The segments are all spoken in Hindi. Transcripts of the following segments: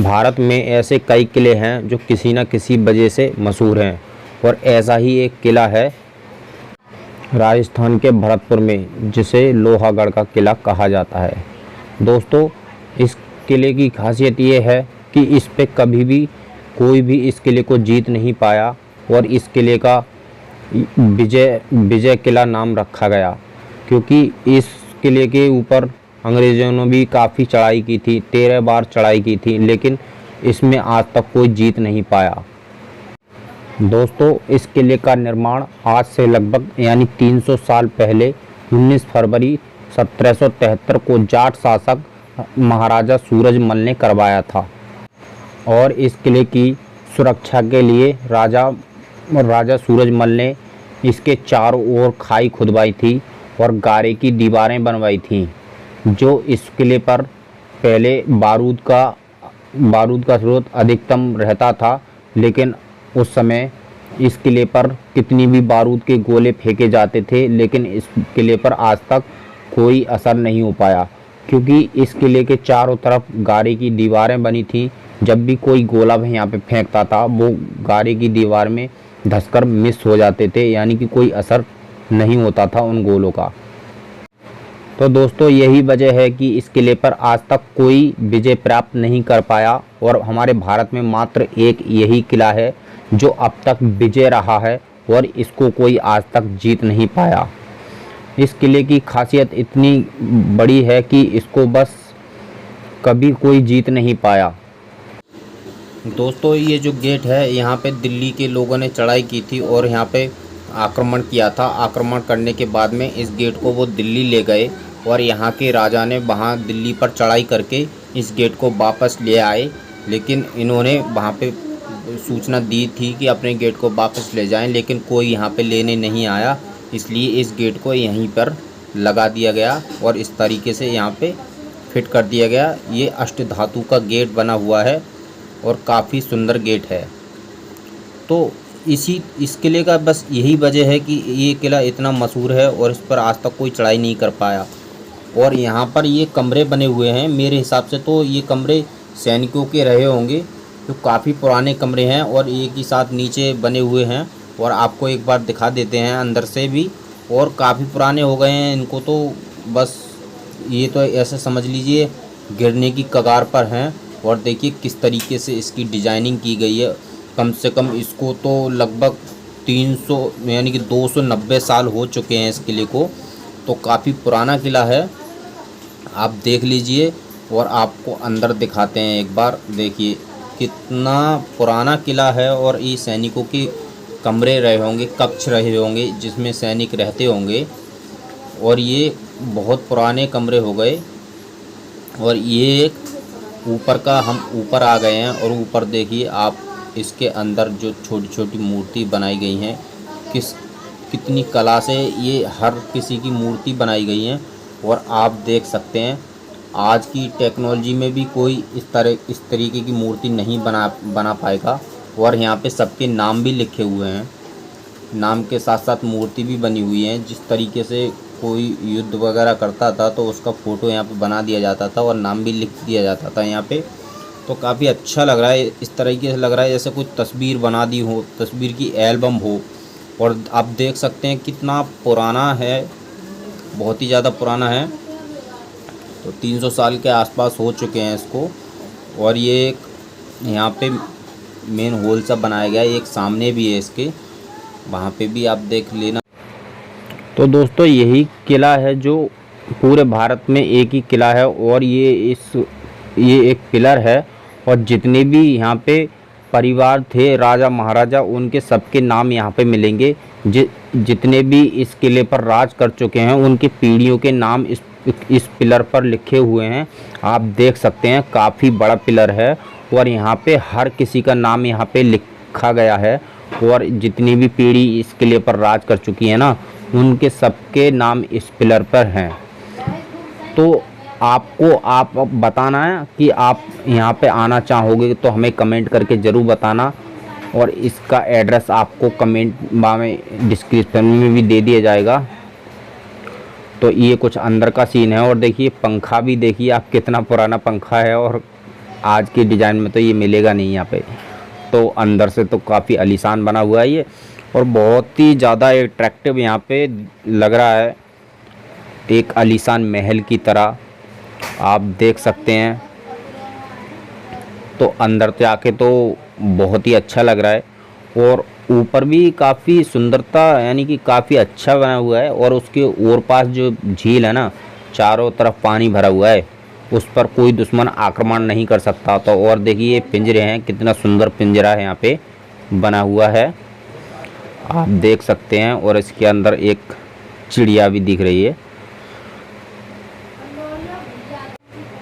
भारत में ऐसे कई किले हैं जो किसी न किसी वजह से मशहूर हैं और ऐसा ही एक किला है राजस्थान के भरतपुर में, जिसे लोहागढ़ का किला कहा जाता है। दोस्तों, इस किले की खासियत ये है कि इस पे कभी भी कोई भी इस किले को जीत नहीं पाया और इस किले का विजय विजय किला नाम रखा गया, क्योंकि इस किले के ऊपर अंग्रेज़ों ने भी काफ़ी चढ़ाई की थी, 13 बार चढ़ाई की थी, लेकिन इसमें आज तक कोई जीत नहीं पाया। दोस्तों, इस किले का निर्माण आज से लगभग यानी 300 साल पहले 19 फरवरी 1773 को जाट शासक महाराजा सूरजमल ने करवाया था और इस किले की सुरक्षा के लिए राजा सूरजमल ने इसके चारों ओर खाई खुदवाई थी और गारे की दीवारें बनवाई थीं, जो इस किले पर पहले बारूद का स्रोत अधिकतम रहता था। लेकिन उस समय इस किले पर कितनी भी बारूद के गोले फेंके जाते थे, लेकिन इस किले पर आज तक कोई असर नहीं हो पाया, क्योंकि इस किले के चारों तरफ गारे की दीवारें बनी थीं। जब भी कोई गोला यहाँ पे फेंकता था, वो गारे की दीवार में धंसकर मिस हो जाते थे, यानी कि कोई असर नहीं होता था उन गोलों का। तो दोस्तों, यही वजह है कि इस किले पर आज तक कोई विजय प्राप्त नहीं कर पाया और हमारे भारत में मात्र एक यही किला है जो अब तक विजय रहा है और इसको कोई आज तक जीत नहीं पाया। इस किले की खासियत इतनी बड़ी है कि इसको बस कभी कोई जीत नहीं पाया। दोस्तों, ये जो गेट है, यहाँ पे दिल्ली के लोगों ने चढ़ाई की थी और यहाँ पे आक्रमण किया था। आक्रमण करने के बाद में इस गेट को वो दिल्ली ले गए और यहाँ के राजा ने वहाँ दिल्ली पर चढ़ाई करके इस गेट को वापस ले आए, लेकिन इन्होंने वहाँ पे सूचना दी थी कि अपने गेट को वापस ले जाएं, लेकिन कोई यहाँ पे लेने नहीं आया, इसलिए इस गेट को यहीं पर लगा दिया गया और इस तरीके से यहाँ पे फिट कर दिया गया। ये अष्टधातु का गेट बना हुआ है और काफ़ी सुंदर गेट है। तो इस किले का बस यही वजह है कि ये किला इतना मशहूर है और इस पर आज तक कोई चढ़ाई नहीं कर पाया। और यहाँ पर ये कमरे बने हुए हैं, मेरे हिसाब से तो ये कमरे सैनिकों के रहे होंगे, जो काफ़ी पुराने कमरे हैं और एक ही साथ नीचे बने हुए हैं। और आपको एक बार दिखा देते हैं अंदर से भी, और काफ़ी पुराने हो गए हैं इनको, तो बस ये तो ऐसे समझ लीजिए गिरने की कगार पर हैं। और देखिए किस तरीके से इसकी डिजाइनिंग की गई है। कम से कम इसको तो लगभग 300 यानी कि 290 साल हो चुके हैं इस किले को, तो काफ़ी पुराना किला है। आप देख लीजिए और आपको अंदर दिखाते हैं एक बार। देखिए कितना पुराना किला है और ये सैनिकों के कमरे रहे होंगे, कक्ष रहे होंगे जिसमें सैनिक रहते होंगे, और ये बहुत पुराने कमरे हो गए। और ये एक ऊपर का, हम ऊपर आ गए हैं और ऊपर देखिए आप, इसके अंदर जो छोटी छोटी मूर्ति बनाई गई हैं, कितनी कला से ये हर किसी की मूर्ति बनाई गई हैं। और आप देख सकते हैं आज की टेक्नोलॉजी में भी कोई इस तरीके की मूर्ति नहीं बना पाएगा। और यहाँ पे सबके नाम भी लिखे हुए हैं, नाम के साथ साथ मूर्ति भी बनी हुई है। जिस तरीके से कोई युद्ध वगैरह करता था तो उसका फ़ोटो यहाँ पे बना दिया जाता था और नाम भी लिख दिया जाता था यहाँ पे। तो काफ़ी अच्छा लग रहा है, इस तरीके से लग रहा है जैसे कोई तस्वीर बना दी हो, तस्वीर की एल्बम हो। और आप देख सकते हैं कितना पुराना है, बहुत ही ज़्यादा पुराना है। तो 300 साल के आसपास हो चुके हैं इसको। और ये एक यहाँ पे मेन हॉल सा बनाया गया है, एक सामने भी है इसके, वहाँ पे भी आप देख लेना। तो दोस्तों, यही किला है जो पूरे भारत में एक ही किला है और ये एक पिलर है। और जितने भी यहाँ पे परिवार थे, राजा महाराजा, उनके सबके नाम यहाँ पे मिलेंगे। जितने भी इस किले पर राज कर चुके हैं उनकी पीढ़ियों के नाम इस पिलर पर लिखे हुए हैं। आप देख सकते हैं काफ़ी बड़ा पिलर है और यहाँ पे हर किसी का नाम यहाँ पे लिखा गया है। और जितनी भी पीढ़ी इस किले पर राज कर चुकी है ना, उनके सबके नाम इस पिलर पर हैं। तो आपको आप बताना है कि आप यहाँ पे आना चाहोगे तो हमें कमेंट करके ज़रूर बताना। और इसका एड्रेस आपको कमेंट में डिस्क्रिप्शन में भी दे दिया जाएगा। तो ये कुछ अंदर का सीन है। और देखिए पंखा भी देखिए आप, कितना पुराना पंखा है और आज की डिज़ाइन में तो ये मिलेगा नहीं यहाँ पे। तो अंदर से तो काफ़ी आलीशान बना हुआ है ये, और बहुत ही ज़्यादा अट्रैक्टिव यहाँ पे लग रहा है, एक आलीशान महल की तरह आप देख सकते हैं। तो अंदर से आके तो बहुत ही अच्छा लग रहा है, और ऊपर भी काफ़ी सुंदरता यानी कि काफ़ी अच्छा बना हुआ है। और उसके और पास जो झील है ना, चारों तरफ पानी भरा हुआ है, उस पर कोई दुश्मन आक्रमण नहीं कर सकता। तो और देखिए ये पिंजरे हैं, कितना सुंदर पिंजरा है यहाँ पे बना हुआ है, आप देख सकते हैं। और इसके अंदर एक चिड़िया भी दिख रही है।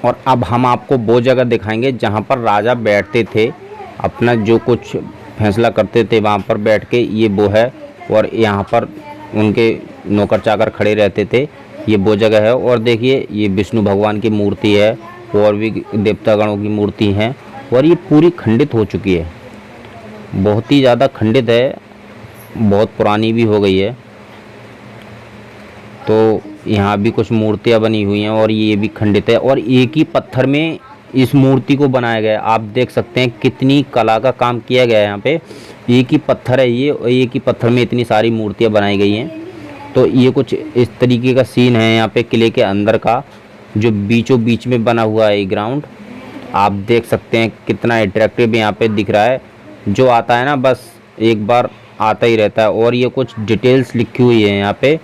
और अब हम आपको वो जगह दिखाएंगे जहाँ पर राजा बैठते थे, अपना जो कुछ फैसला करते थे वहाँ पर बैठ के, ये वो है। और यहाँ पर उनके नौकर चाकर खड़े रहते थे, ये वो जगह है। और देखिए ये विष्णु भगवान की मूर्ति है, और भी देवतागणों की मूर्ति हैं, और ये पूरी खंडित हो चुकी है, बहुत ही ज़्यादा खंडित है, बहुत पुरानी भी हो गई है। तो यहाँ भी कुछ मूर्तियाँ बनी हुई हैं, और ये भी खंडित है, और एक ही पत्थर में इस मूर्ति को बनाया गया है। आप देख सकते हैं कितनी कला का काम किया गया है यहाँ पे। एक ही पत्थर है ये, और एक ही पत्थर में इतनी सारी मूर्तियाँ बनाई गई हैं। तो ये कुछ इस तरीके का सीन है यहाँ पे किले के अंदर का, जो बीचों बीच में बना हुआ है ये ग्राउंड। आप देख सकते हैं कितना अट्रैक्टिव यहाँ पे दिख रहा है। जो आता है ना बस एक बार आता ही रहता है। और ये कुछ डिटेल्स लिखी हुई है यहाँ पे,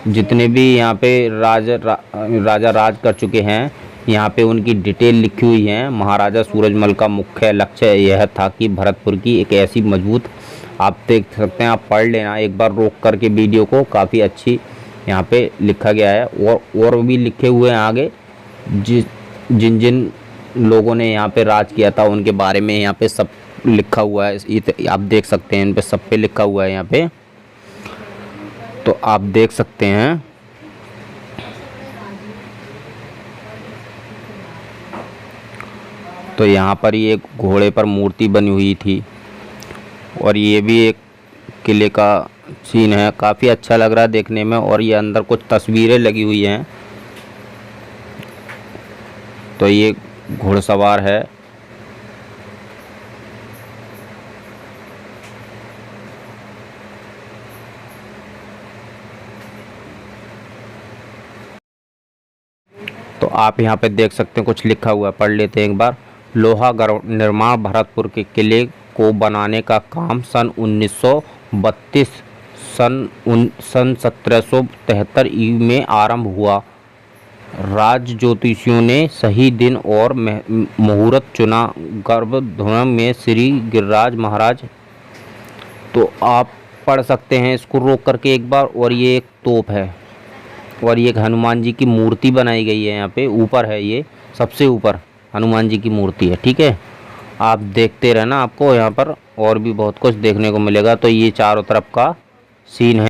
जितने भी यहाँ पे राजा राज कर चुके हैं, यहाँ पे उनकी डिटेल लिखी हुई है। महाराजा सूरजमल का मुख्य लक्ष्य यह था कि भरतपुर की एक ऐसी मजबूत, आप देख सकते हैं, आप पढ़ लेना एक बार रोक करके वीडियो को, काफ़ी अच्छी यहाँ पे लिखा गया है। और भी लिखे हुए हैं आगे, जिन जिन लोगों ने यहाँ पे राज किया था उनके बारे में यहाँ पे सब लिखा हुआ है। आप देख सकते हैं इन पे सब पे लिखा हुआ है यहाँ पे, तो आप देख सकते हैं। तो यहाँ पर ये एक घोड़े पर मूर्ति बनी हुई थी, और ये भी एक किले का सीन है, काफ़ी अच्छा लग रहा है देखने में। और ये अंदर कुछ तस्वीरें लगी हुई हैं। तो ये घुड़सवार है, तो आप यहाँ पे देख सकते हैं कुछ लिखा हुआ है, पढ़ लेते हैं एक बार। लोहा निर्माण भरतपुर के किले को बनाने का काम सन 1932 सन 1773 ईस्वी में आरंभ हुआ। राज ज्योतिषियों ने सही दिन और मुहूर्त चुना। गर्भधुन में श्री गिरिराज महाराज, तो आप पढ़ सकते हैं इसको रोक करके एक बार। और ये एक तोप है, और ये एक हनुमान जी की मूर्ति बनाई गई है यहाँ पे, ऊपर है ये, सबसे ऊपर हनुमान जी की मूर्ति है। ठीक है, आप देखते रहना, आपको यहाँ पर और भी बहुत कुछ देखने को मिलेगा। तो ये चारों तरफ का सीन है।